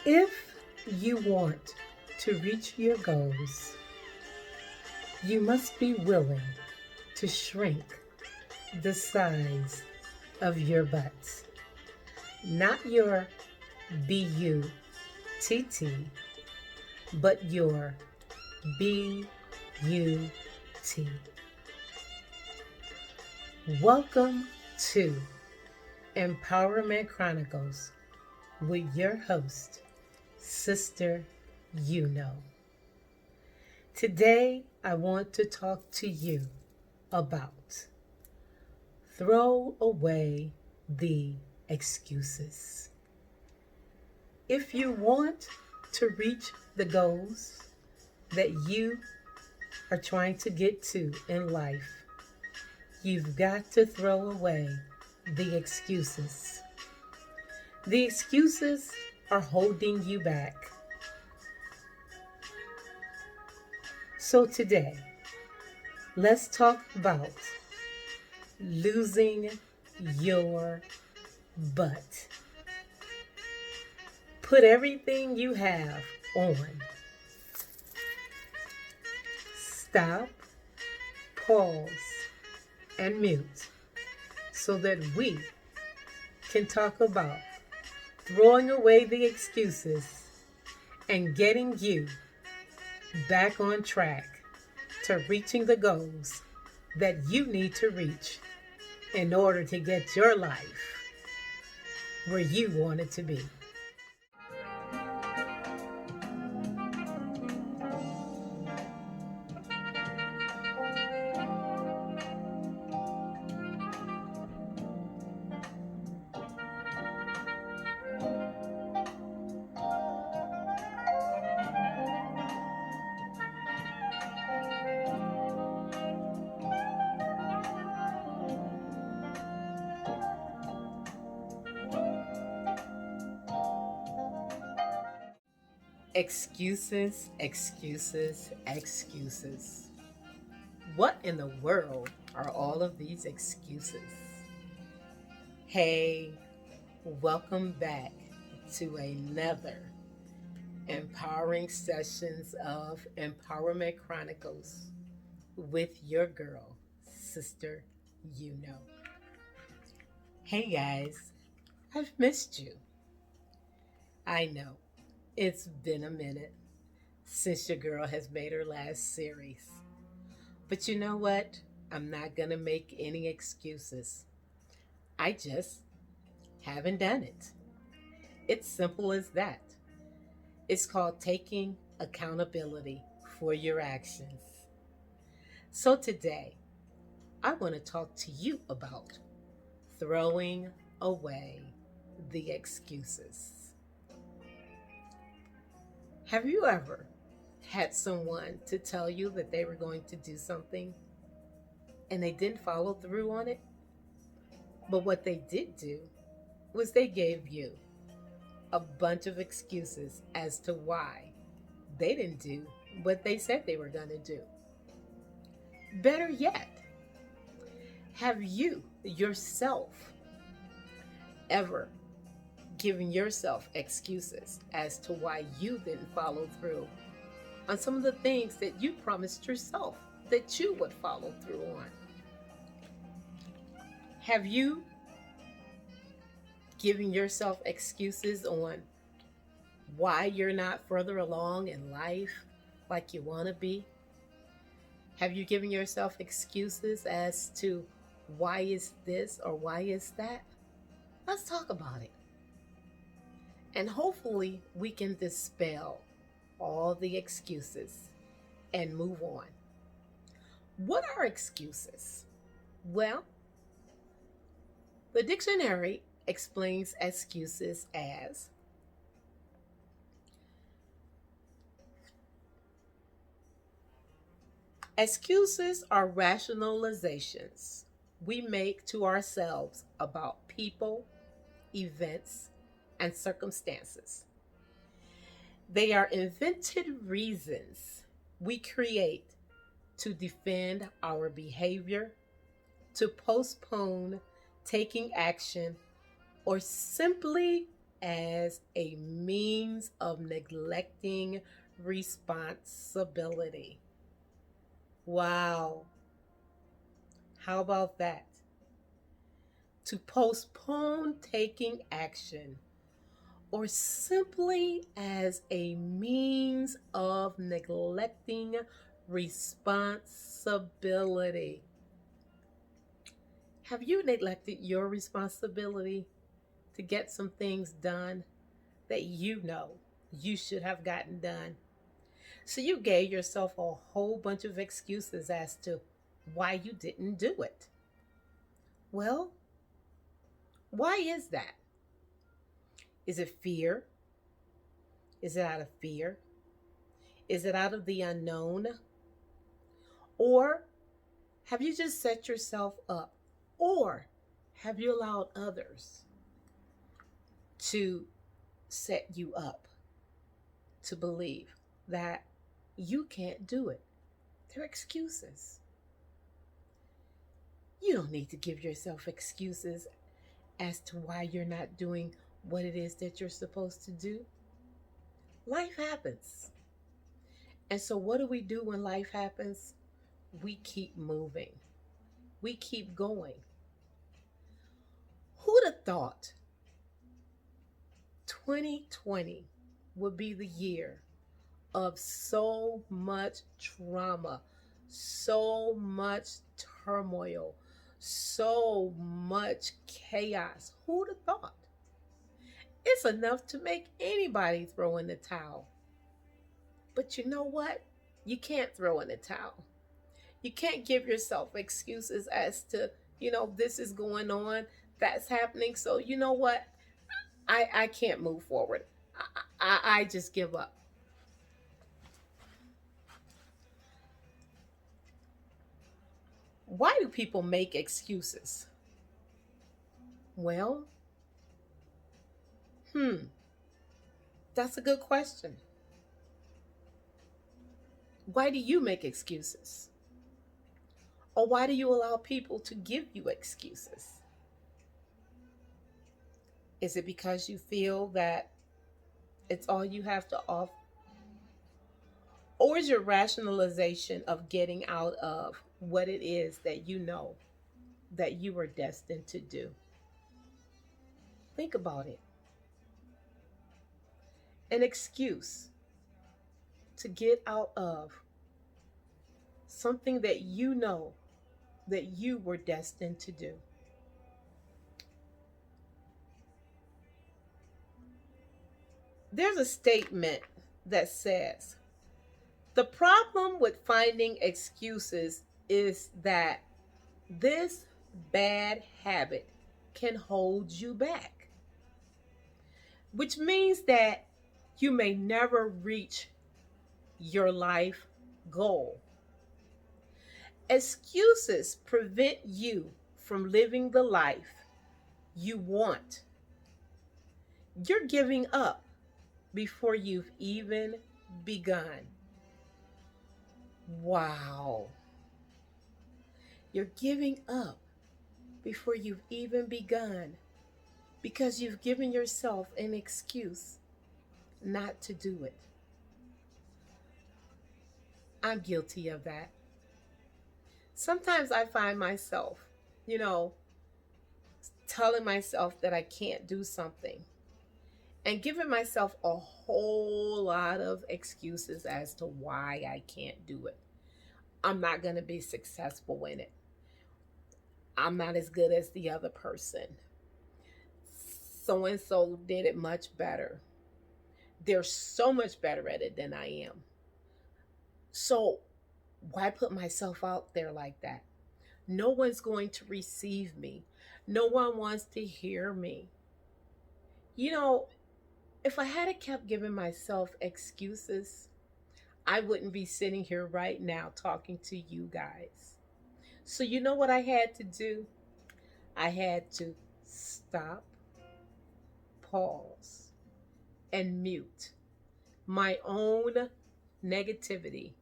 If you want to reach your goals, you must be willing to shrink the size of your butts. Not your BUTT, but your BUT. Welcome to Empowerment Chronicles with your host, Sister You Know. Today, I want to talk to you about throw away the excuses. If you want to reach the goals that you are trying to get to in life, you've got to throw away the excuses. The excuses are holding you back. So today, let's talk about losing your butt. Put everything you have on. Stop, pause, and mute so that we can talk about throwing away the excuses and getting you back on track to reaching the goals that you need to reach in order to get your life where you want it to be. Excuses, excuses, excuses. What in the world are all of these excuses? Hey, welcome back to another empowering sessions of Empowerment Chronicles with your girl, Sister You Know. Hey guys, I've missed you. I know it's been a minute since your girl has made her last series. But you know what? I'm not going to make any excuses. I just haven't done it. It's simple as that. It's called taking accountability for your actions. So today, I want to talk to you about throwing away the excuses. Have you ever had someone to tell you that they were going to do something and they didn't follow through on it? But what they did do was they gave you a bunch of excuses as to why they didn't do what they said they were going to do. Better yet, have you yourself ever given yourself excuses as to why you didn't follow through on some of the things that you promised yourself that you would follow through on? Have you given yourself excuses on why you're not further along in life like you want to be? Have you given yourself excuses as to why is this or why is that? Let's talk about it. And hopefully we can dispel all the excuses and move on. What are excuses? Well, the dictionary explains excuses as excuses are rationalizations we make to ourselves about people, events, and circumstances. They are invented reasons we create to defend our behavior, to postpone taking action, or simply as a means of neglecting responsibility. Wow, how about that? To postpone taking action or simply as a means of neglecting responsibility. Have you neglected your responsibility to get some things done that you know you should have gotten done? So you gave yourself a whole bunch of excuses as to why you didn't do it. Well, why is that? Is it fear? Is it out of fear? Is it out of the unknown? Or have you just set yourself up? Or have you allowed others to set you up to believe that you can't do it? They're excuses. You don't need to give yourself excuses as to why you're not doing what it is that you're supposed to do. Life happens. And so, what do we do when life happens? We keep moving, we keep going. Who'd have thought 2020 would be the year of so much trauma, so much turmoil, so much chaos? Who'd have thought? It's enough to make anybody throw in the towel. But you know what? You can't throw in the towel. You can't give yourself excuses as to, this is going on, that's happening. So, you know what? I can't move forward. I just give up. Why do people make excuses? Well, that's a good question. Why do you make excuses? Or why do you allow people to give you excuses? Is it because you feel that it's all you have to offer? Or is your rationalization of getting out of what it is that you know that you were destined to do? Think about it. An excuse to get out of something that you know that you were destined to do. There's a statement that says, the problem with finding excuses is that this bad habit can hold you back, which means that you may never reach your life goal. Excuses prevent you from living the life you want. You're giving up before you've even begun. Wow. You're giving up before you've even begun because you've given yourself an excuse not to do it. I'm guilty of that. Sometimes I find myself, you know, telling myself that I can't do something and giving myself a whole lot of excuses as to why I can't do it. I'm not going to be successful in it. I'm not as good as the other person. So and so did it much better. They're so much better at it than I am. So why put myself out there like that? No one's going to receive me. No one wants to hear me. You know, if I had kept giving myself excuses, I wouldn't be sitting here right now talking to you guys. So, you know what I had to do? I had to stop, pause, and mute my own negativity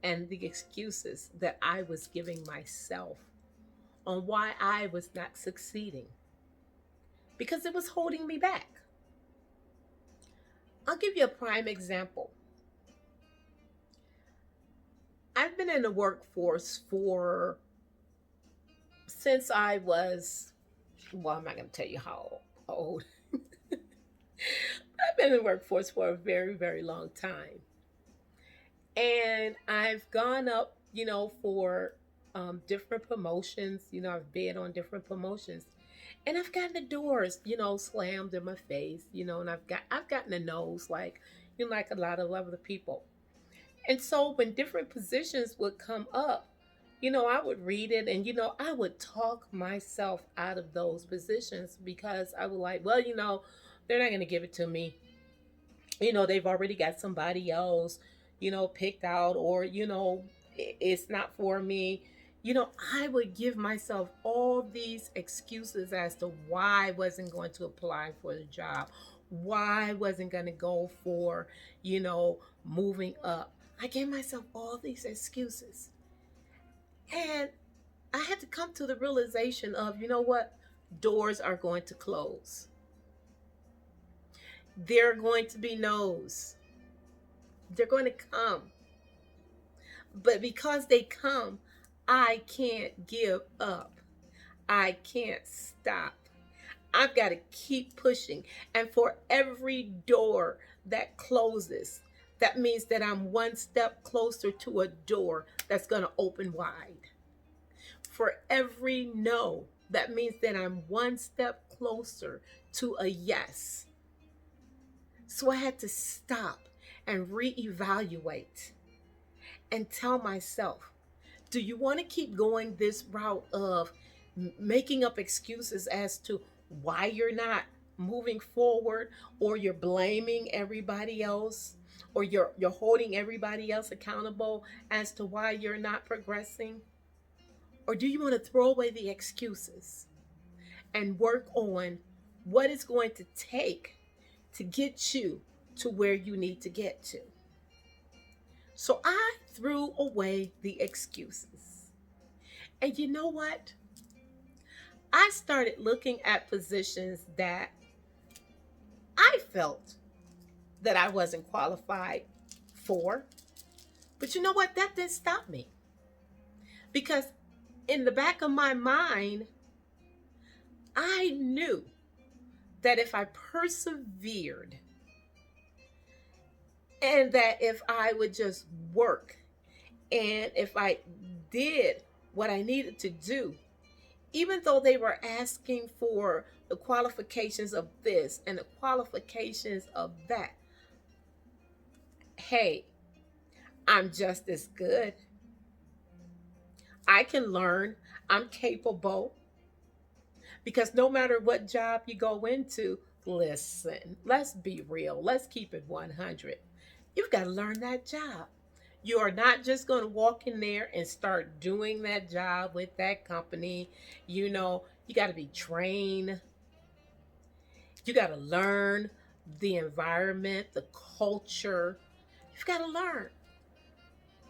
and the excuses that I was giving myself on why I was not succeeding because it was holding me back. I'll give you a prime example. I've been in the workforce for since I was, well, I'm not going to tell you how old. I've been in the workforce for a very, very long time. And I've gone up, for different promotions. I've bid on different promotions. And I've gotten the doors, slammed in my face, and I've gotten the nose like, like a lot of other people. And so when different positions would come up, I would read it and, I would talk myself out of those positions because I would like, well, they're not going to give it to me. They've already got somebody else, picked out, or, it's not for me. I would give myself all these excuses as to why I wasn't going to apply for the job, why I wasn't going to go for, moving up. I gave myself all these excuses. And I had to come to the realization of, what? Doors are going to close. There are going to be no's. They're going to come. But because they come, I can't give up. I can't stop. I've got to keep pushing. And for every door that closes, that means that I'm one step closer to a door that's going to open wide. For every no, that means that I'm one step closer to a yes. So I had to stop and reevaluate and tell myself, do you want to keep going this route of making up excuses as to why you're not moving forward, or you're blaming everybody else, or you're holding everybody else accountable as to why you're not progressing? Or do you want to throw away the excuses and work on what it's going to take to get you to where you need to get to? So I threw away the excuses. And you know what? I started looking at positions that I felt that I wasn't qualified for. But you know what? That didn't stop me. Because in the back of my mind, I knew that if I persevered and that if I would just work and if I did what I needed to do, even though they were asking for the qualifications of this and the qualifications of that, hey, I'm just as good. I can learn. I'm capable. Because no matter what job you go into, listen, let's be real. Let's keep it 100. You've got to learn that job. You are not just going to walk in there and start doing that job with that company. You got to be trained. You got to learn the environment, the culture. You've got to learn.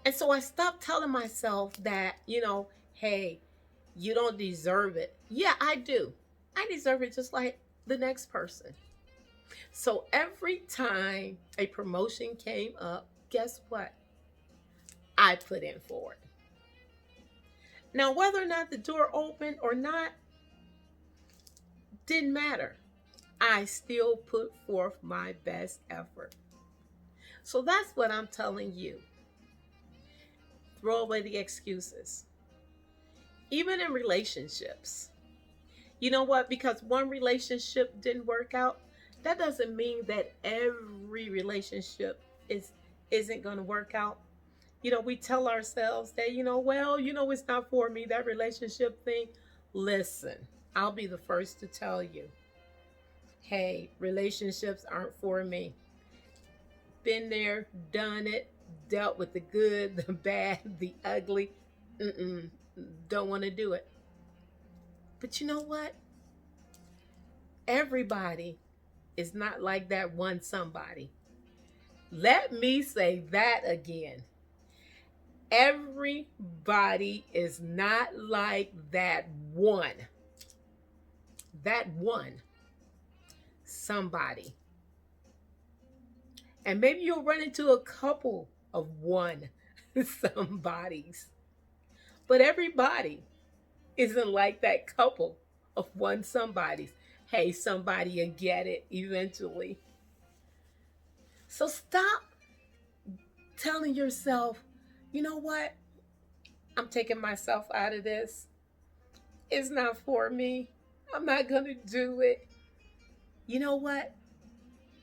And so I stopped telling myself that, hey, you don't deserve it. Yeah, I do. I deserve it just like the next person. So every time a promotion came up, guess what? I put in for it. Now, whether or not the door opened or not, didn't matter. I still put forth my best effort. So that's what I'm telling you. Throw away the excuses. Even in relationships. You know what? Because one relationship didn't work out, that doesn't mean that every relationship isn't going to work out. We tell ourselves that, well, it's not for me, that relationship thing. Listen, I'll be the first to tell you, hey, relationships aren't for me. Been there, done it, dealt with the good, the bad, the ugly. Don't want to do it. But you know what? Everybody is not like that one somebody. Let me say that again. Everybody is not like that one. That one somebody. And maybe you'll run into a couple of one somebodies. But everybody isn't like that couple of one somebodies. Hey, somebody will get it eventually. So stop telling yourself, you know what? I'm taking myself out of this. It's not for me. I'm not going to do it. You know what?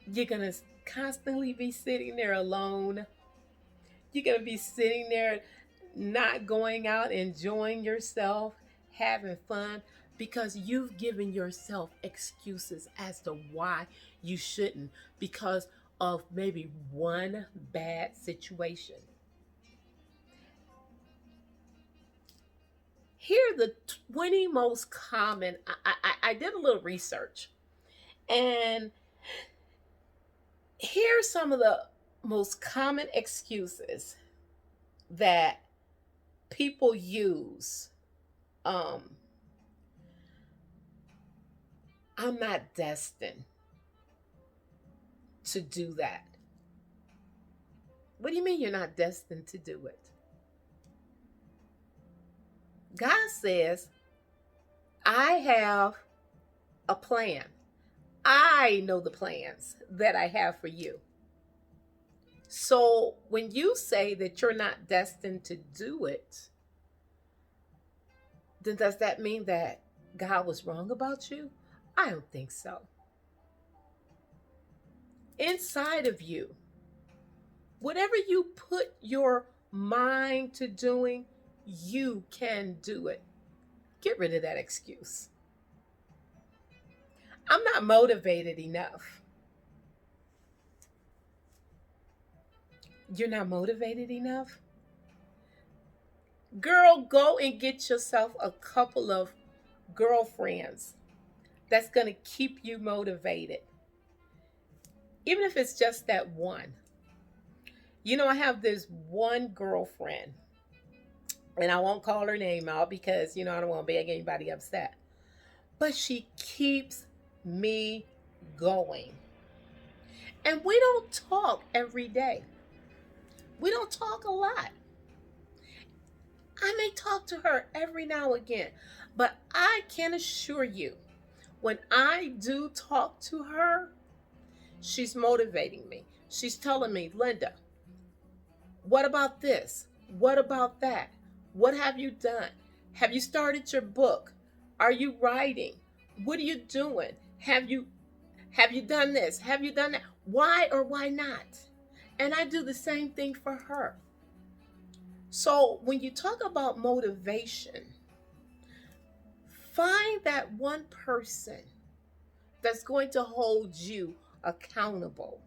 You're going to constantly be sitting there alone. You're going to be sitting there not going out, enjoying yourself, having fun, because you've given yourself excuses as to why you shouldn't, because of maybe one bad situation. Here are the 20 most common. I did a little research, and here are some of the most common excuses that people use. Um, I'm not destined to do that. What do you mean you're not destined to do it? God says, I have a plan. I know the plans that I have for you. So when you say that you're not destined to do it, then does that mean that God was wrong about you? I don't think so. Inside of you, whatever you put your mind to doing, you can do it. Get rid of that excuse. I'm not motivated enough. You're not motivated enough? Girl, go and get yourself a couple of girlfriends that's going to keep you motivated. Even if it's just that one. You know, I have this one girlfriend, and I won't call her name out because, I don't want to make anybody upset. But she keeps me going. And we don't talk every day. We don't talk a lot. I may talk to her every now and again, but I can assure you, when I do talk to her, she's motivating me. She's telling me, Linda, what about this? What about that? What have you done? Have you started your book? Are you writing? What are you doing? Have you done this? Have you done that? Why or why not? And I do the same thing for her. So when you talk about motivation, find that one person that's going to hold you accountable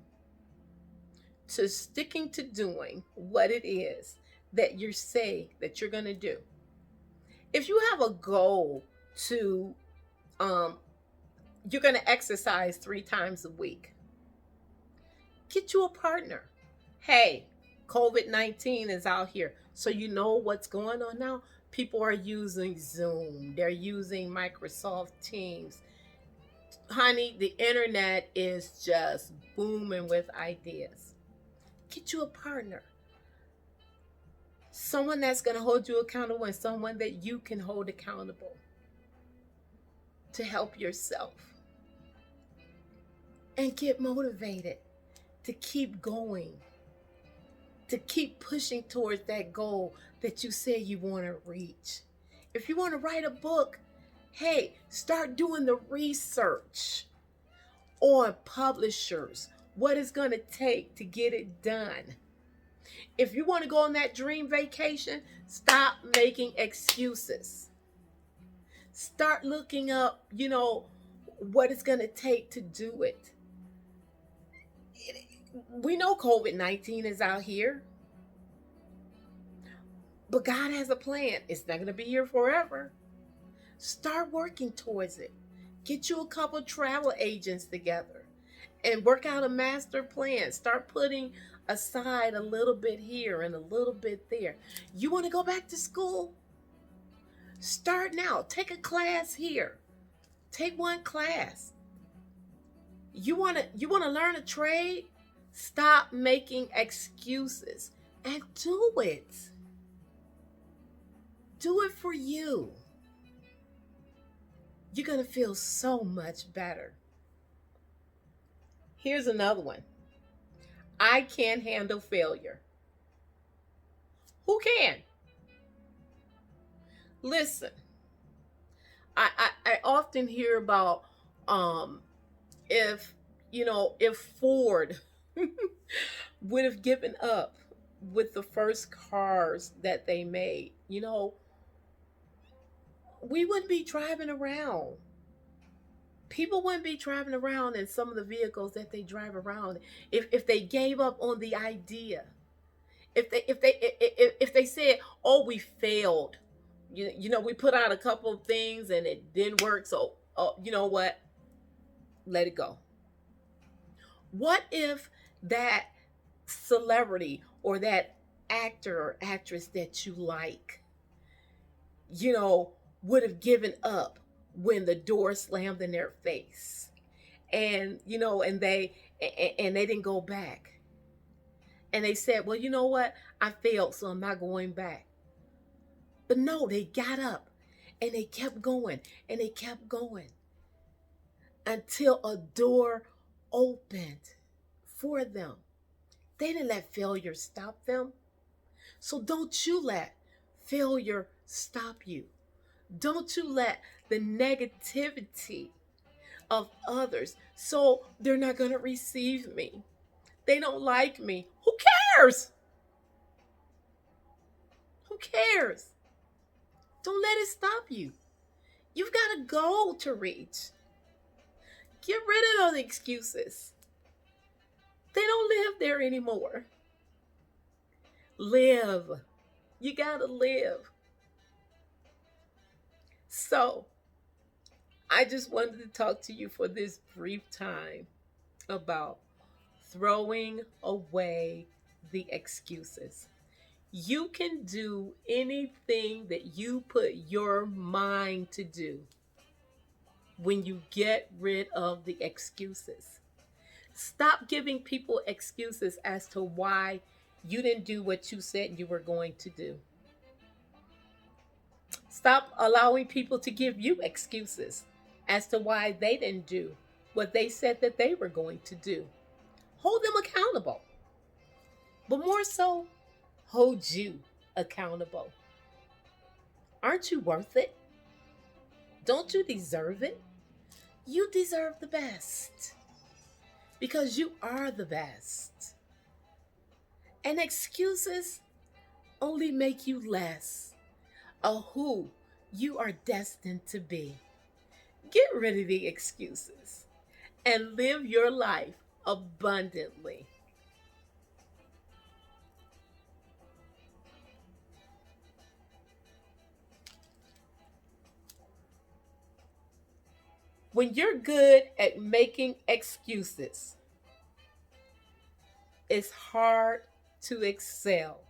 to sticking to doing what it is that you're saying that you're going to do. If you have a goal to, you're going to exercise 3 times a week, get you a partner. Hey, COVID-19 is out here. So you know what's going on now? People are using Zoom. They're using Microsoft Teams. Honey, the internet is just booming with ideas. Get you a partner. Someone that's going to hold you accountable and someone that you can hold accountable to help yourself. And get motivated to keep going, to keep pushing towards that goal that you say you want to reach. If you want to write a book, hey, start doing the research on publishers, what it's going to take to get it done. If you want to go on that dream vacation, stop making excuses. Start looking up, what it's going to take to do it. We know COVID-19 is out here, but God has a plan. It's not going to be here forever. Start working towards it. Get you a couple travel agents together and work out a master plan. Start putting aside a little bit here and a little bit there. You want to go back to school? Start now. Take a class here. Take one class. You want to learn a trade? Stop making excuses and do it. Do it for you. You're going to feel so much better. Here's another one. I can't handle failure. Who can? Listen, I often hear about um if if Ford would have given up with the first cars that they made, we wouldn't be driving around. People wouldn't be driving around in some of the vehicles that they drive around if they gave up on the idea. If they said, "Oh, we failed," we put out a couple of things and it didn't work, so you know what? Let it go. What if that celebrity or that actor or actress that you like, you know, would have given up when the door slammed in their face, and and they didn't go back, and they said, "Well, you know what? I failed, so I'm not going back." But no, they got up and they kept going and they kept going until a door opened for them. They didn't let failure stop them. So don't you let failure stop you. Don't you let the negativity of others, so they're not going to receive me. They don't like me. Who cares? Who cares? Don't let it stop you. You've got a goal to reach. Get rid of those excuses. They don't live there anymore. Live. You gotta live. So, I just wanted to talk to you for this brief time about throwing away the excuses. You can do anything that you put your mind to do when you get rid of the excuses. Stop giving people excuses as to why you didn't do what you said you were going to do. Stop allowing people to give you excuses as to why they didn't do what they said that they were going to do. Hold them accountable, but more so, hold you accountable. Aren't you worth it? Don't you deserve it? You deserve the best because you are the best. And excuses only make you less of who you are destined to be. Get rid of the excuses and live your life abundantly. When you're good at making excuses, it's hard to excel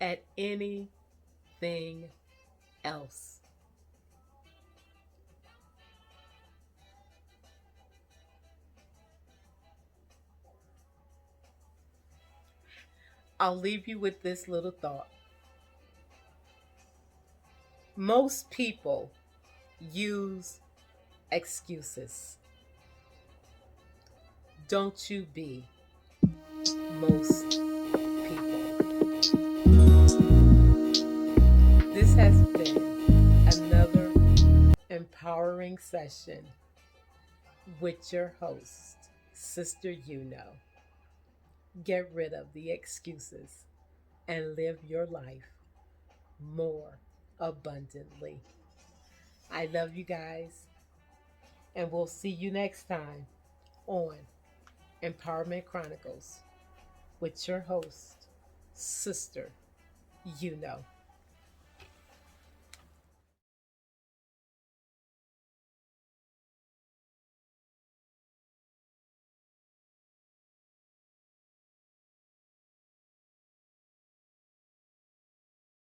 at anything else. I'll leave you with this little thought. Most people use excuses. Don't you be most people. This has been another empowering session with your host, Sister Get rid of the excuses and live your life more abundantly. I love you guys, and we'll see you next time on Empowerment Chronicles with your host, Sister